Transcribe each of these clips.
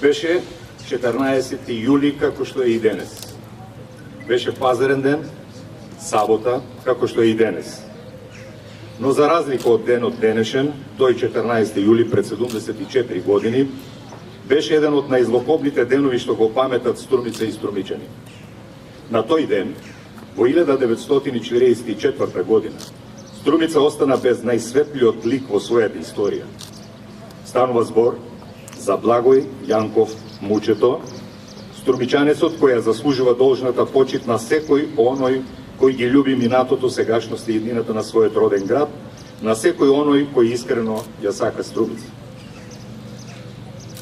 Беше 14 јули, како што е и денес. Беше пазарен ден, сабота, како што е и денес. Но за разлика од денот денешен, тој 14 јули пред 74 години, беше еден од најзлокобните денови што го паметат Струмица и струмичани. На тој ден, во 1944 година, Струмица остана без најсветлиот лик во својата историја. Станува збор за Благој Јанков Мучето, струмичанецот кој ја заслужува должната почит на секој оној кој ги љуби минатото, сегашност и иднината на својот роден град, на секој оној кој искрено ја сака Струмица.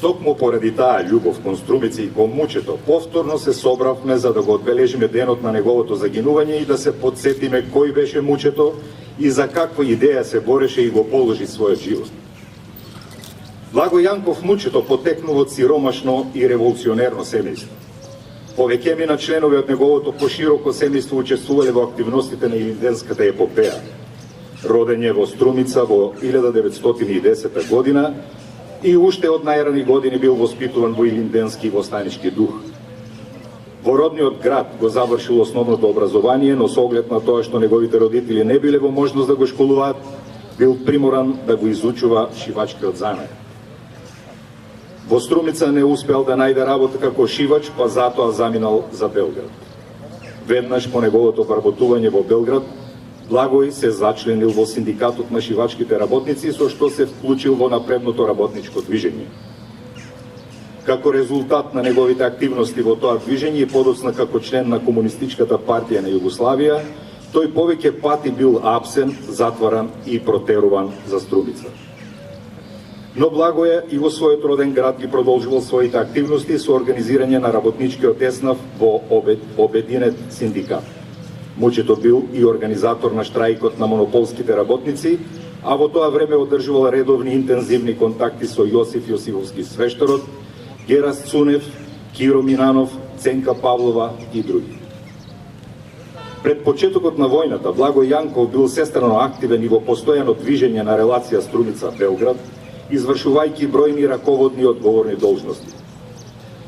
Токму поради таа љубов кон Струмица и кон Мучето, повторно се собравме за да го одбележиме денот на неговото загинување и да се подсетиме кој беше Мучето и за каква идеја се бореше и го положи својот живот. Благој Јанков Мучето потекнува од сиромашно и револуционерно семејство. Повеќемина членови од неговото пошироко семејство учествувале во активностите на Илинденската епопеја. Роден е во Струмица во 1910 година и уште од најрани години бил воспитуван во илинденски востанички дух. Во родниот град го завршил основното образование, но со оглед на тоа што неговите родители не биле во можност да го школуваат, бил приморан да го изучува шивачкиот занат. Во Струмица не успел да најде работа како шивач, па затоа заминал за Белград. Веднаш по неговото вработување во Белград, Благој се зачленил во синдикатот на шивачките работници, со што се вклучил во напредното работничко движење. Како резултат на неговите активности во тоа движење и подоцна како член на Комунистичката партија на Југославија, тој повеќе пати бил апсен, затваран и протеруван за Струмица. Но Благоја и во својот роден град ги продолжувал своите активности со организирање на работничкиот еснав во обединет синдикат. Мучето бил и организатор на штрајкот на монополските работници, а во тоа време одржувал редовни интензивни контакти со Јосиф Јосифовски свештарот, Герас Цунев, Киро Минанов, Ценка Павлова и други. Пред почетокот на војната, Благој Јанков бил сестрано активен и во постојано движење на релација Струмица-Белград, извршувајќи бројни раководни и одговорни должности.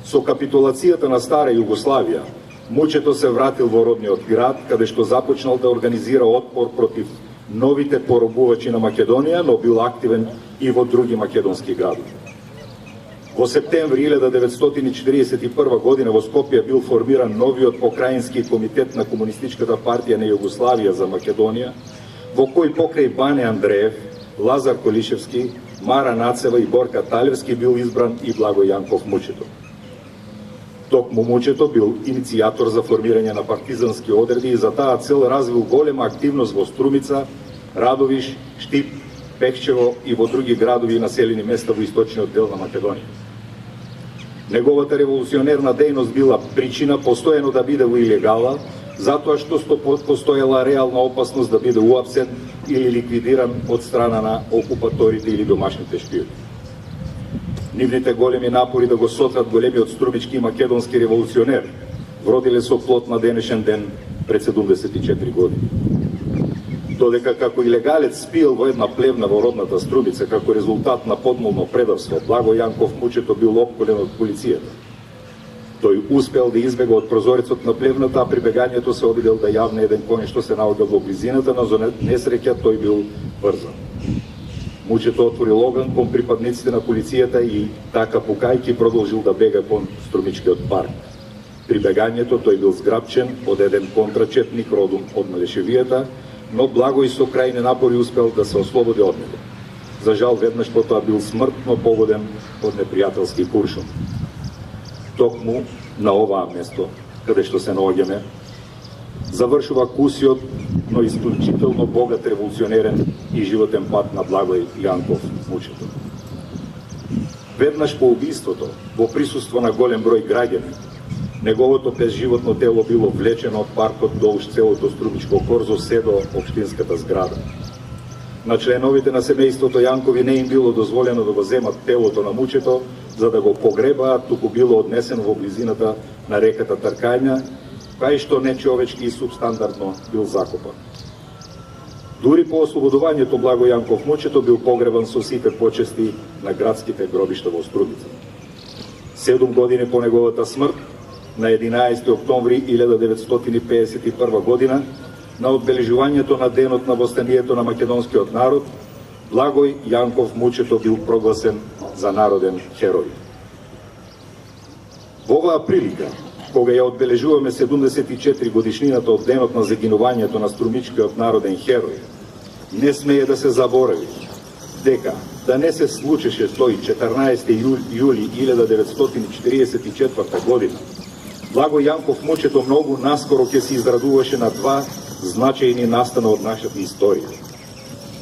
Со капитулацијата на Стара Југославија, Мучето се вратил во родниот град, каде што започнал да организира отпор против новите поробувачи на Македонија, но бил активен и во други македонски градови. Во септември 1941 година во Скопје бил формиран новиот покраински комитет на Комунистичката партија на Југославија за Македонија, во кој покрај Бане Андреев, Лазар Колишевски, Мара Нацева и Борка Талевски бил избран и Благој Јанков Мучето. Токму Мучето бил иницијатор за формирање на партизански одреди и за таа цел развил голема активност во Струмица, Радовиш, Штип, Пехчево и во други градови и населени места во источниот дел на Македонија. Неговата револуционерна дејност била причина постојано да биде во илегала, затоа што постоела реална опасност да биде уапсен или ликвидиран од страна на окупаторите или домашните шпиони. Нивните големи напори да го сотрат големиот струмички и македонски револуционер вродиле со плод на денешен ден пред 74 години. Додека како илегалец спиел во една плевна во родната Струмица како резултат на подмолно предавство, Благој Јанков Мучето бил опколен од полицијата. Тој успел да избега од прозорецот на плевната, а при бегањето се обидел да јавне еден коњ што се наоѓал во близината, но за несреќа тој бил врзан. Мучето отворил оган кон припадниците на полицијата и така пукајки продолжил да бега кон Струмичкиот парк. При бегањето тој бил зграбчен од еден контрачетник родом од Малешевијата, но Благој со крајни напори успел да се ослободи од него. За жал, веднаш потоа бил смртно погоден од непријателски куршум. Токму на оваа место, каде што се наоѓаме, завршува кусиот, но исклучително богат револуционерен и животен пат на Благој Јанков Мучето. Веднаш по убиството, во присуство на голем број граѓани, неговото безживотно тело било влечено од паркот долж целото Струмичко корзо се до општинската зграда. На членовите на семејството Јанкови не им било дозволено да го земат телото на Мучето, за да го погребаат, туку било однесено во близината на реката Тркања, кај што нечовечки и субстандардно бил закопан. Дури по ослободувањето Благој Јанков Мучето бил погребан со сите почести на градските гробишта во Струмица. 7 години по неговата смрт, на 11 октомври 1951 година, на одбележувањето на денот на востанието на македонскиот народ, Благој Јанков Мучето бил прогласен за народен херој. Во оваа прилика, кога ја одбележуваме 74 годишнината од денот на загинувањето на струмичкиот народен херој, не смее да се заборави дека да не се случеше тој 14. јули 1944 година, Благој Јанков Мучето многу наскоро ќе се израдуваше на два значајни настана од нашата историја.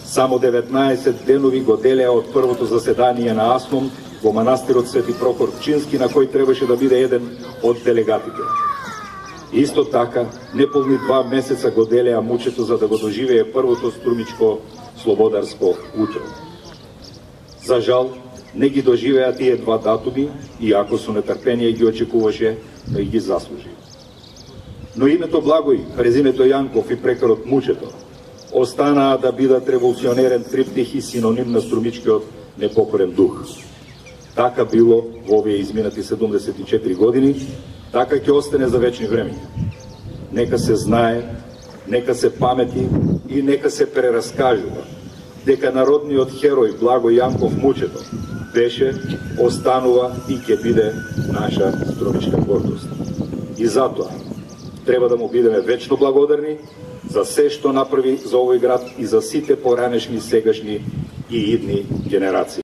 Само 19 денови го делеа од првото заседание на АСНОМ во манастирот Свети Прохор Пчински, на кој требаше да биде еден од делегатите. Исто така, неполни 2 месеца го делеа Мучето за да го доживее првото струмичко слободарско утро. За жал, не ги доживеа тие два датуми, иако со нетрпение ги очекуваше да ги заслужи. Но името Благој, презимето Јанков и прекарот Мучето останаа да бидат револуционерен триптих и синоним на струмичкиот непокорен дух. Така било во овие изминати 74 години, така ќе остане за вечни времења. Нека се знае, нека се памети и нека се прераскажува дека народниот херој Благој Јанков Мучето беше, останува и ќе биде наша струмичка гордост. И затоа треба да му бидеме вечно благодарни за се што направи за овој град и за сите поранешни, сегашни и идни генерации.